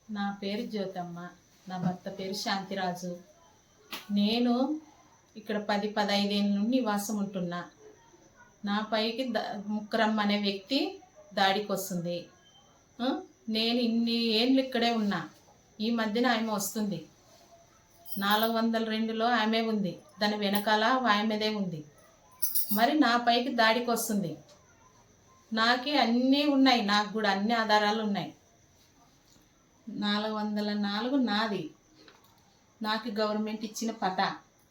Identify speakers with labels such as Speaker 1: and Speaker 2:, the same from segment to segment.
Speaker 1: నా పేరు జ్యోతమ్మ. నా భర్త పేరు శాంతిరాజు. నేను ఇక్కడ 10-15 ఏళ్ళ నుండి నివాసం ఉంటున్నా. నా పైకి ముక్కరమ్మ అనే వ్యక్తి దాడికి వస్తుంది. నేను ఇన్ని ఏళ్ళు ఇక్కడే ఉన్నా. ఈ మధ్యన ఆమె వస్తుంది. 402లో ఆమె ఉంది, దాని వెనకాల ఆమెదే ఉంది. మరి నా పైకి దాడికి వస్తుంది. నాకే అన్నీ ఉన్నాయి, నాకు కూడా అన్ని ఆధారాలు ఉన్నాయి. 404 నాది. నాకు గవర్నమెంట్ ఇచ్చిన పటా,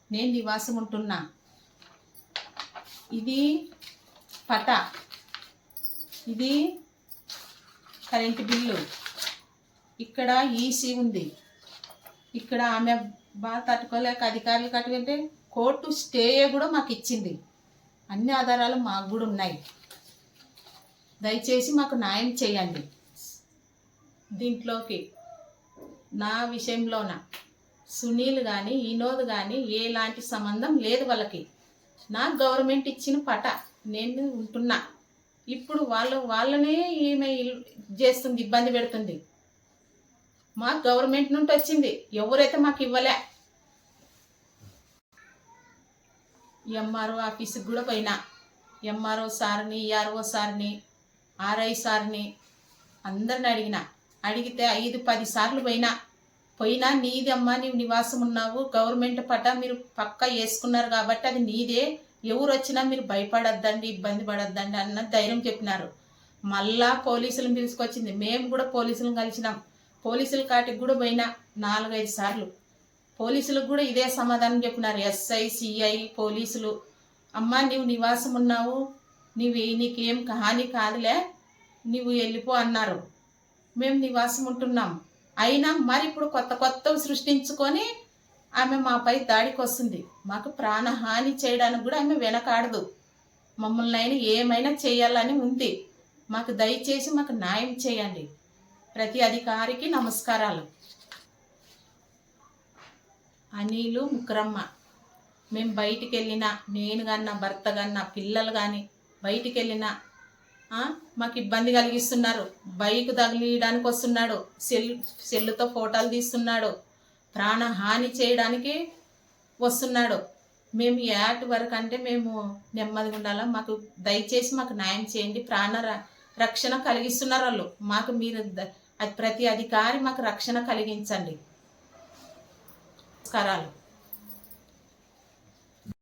Speaker 1: నేను నివాసం ఉంటున్నా. ఇది పటా, ఇది కరెంటు బిల్లు, ఇక్కడ ఈసీ ఉంది. ఇక్కడ ఆమె బాగా తట్టుకోలేక అధికారులు కట్టుకుంటే కోర్టు స్టే కూడా మాకు ఇచ్చింది. అన్ని ఆధారాలు మాకు కూడా ఉన్నాయి. దయచేసి మాకు న్యాయం చేయండి. దీంట్లోకి నా విషయంలోన సునీల్ కానీ వినోద్ కానీ ఎలాంటి సంబంధం లేదు వాళ్ళకి. నాకు గవర్నమెంట్ ఇచ్చిన పట, నేను ఉంటున్నా. ఇప్పుడు వాళ్ళనే ఈమె చేస్తుంది, ఇబ్బంది పెడుతుంది. మాకు గవర్నమెంట్ నుండి వచ్చింది, ఎవరైతే మాకు ఇవ్వలే. ఎంఆర్ఓ ఆఫీస్కి కూడా పోయినా. ఎంఆర్ఓ సార్ని, ఈఆర్ఓ సార్ని, ఆర్ఐ సార్ని అందరిని అడిగితే 5-10 సార్లు పోయినా నీది అమ్మా, నీవు నివాసం ఉన్నావు, గవర్నమెంట్ పటా మీరు పక్కా వేసుకున్నారు కాబట్టి అది నీదే, ఎవరు వచ్చినా మీరు భయపడద్దండి, ఇబ్బంది పడద్దండి అన్న ధైర్యం చెప్పినారు. మళ్ళా పోలీసులను తీసుకొచ్చింది. మేము కూడా పోలీసులను కలిసినాం. పోలీసుల కాటికి కూడా పోయినా 4-5 సార్లు. పోలీసులకు కూడా ఇదే సమాధానం చెప్పినారు. ఎస్ఐ, సిఐ, పోలీసులు, అమ్మా నీవు నివాసం ఉన్నావు, నీకేం హాని కాదులే, నీవు వెళ్ళిపో అన్నారు. మేము నివాసం ఉంటున్నాం. అయినా మరి ఇప్పుడు కొత్త సృష్టించుకొని ఆమె మాపై దాడికి వస్తుంది. మాకు ప్రాణహాని చేయడానికి కూడా ఆమె వెనకాడదు. మమ్మల్ని అయినా ఏమైనా చేయాలని ఉంది. మాకు దయచేసి మాకు న్యాయం చేయండి. ప్రతి అధికారికి నమస్కారాలు. అనిలు, ముక్కరమ్మ. మేము బయటికి వెళ్ళినా, నేను కానీ నా భర్త కానీ నా పిల్లలు కానీ బయటికి వెళ్ళినా మాకు ఇబ్బంది కలిగిస్తున్నారు. బైక్ తగిలియడానికి వస్తున్నాడు, సెల్లుతో ఫోటోలు తీస్తున్నాడు, ప్రాణహాని చేయడానికి వస్తున్నాడు. మేము ఏటి వరకు అంటే మేము నెమ్మదిగా ఉండాలా. మాకు దయచేసి మాకు న్యాయం చేయండి. రక్షణ కలిగిస్తున్నారు వాళ్ళు మాకు. మీరు ప్రతి అధికారి మాకు రక్షణ కలిగించండి. నమస్కారాలు.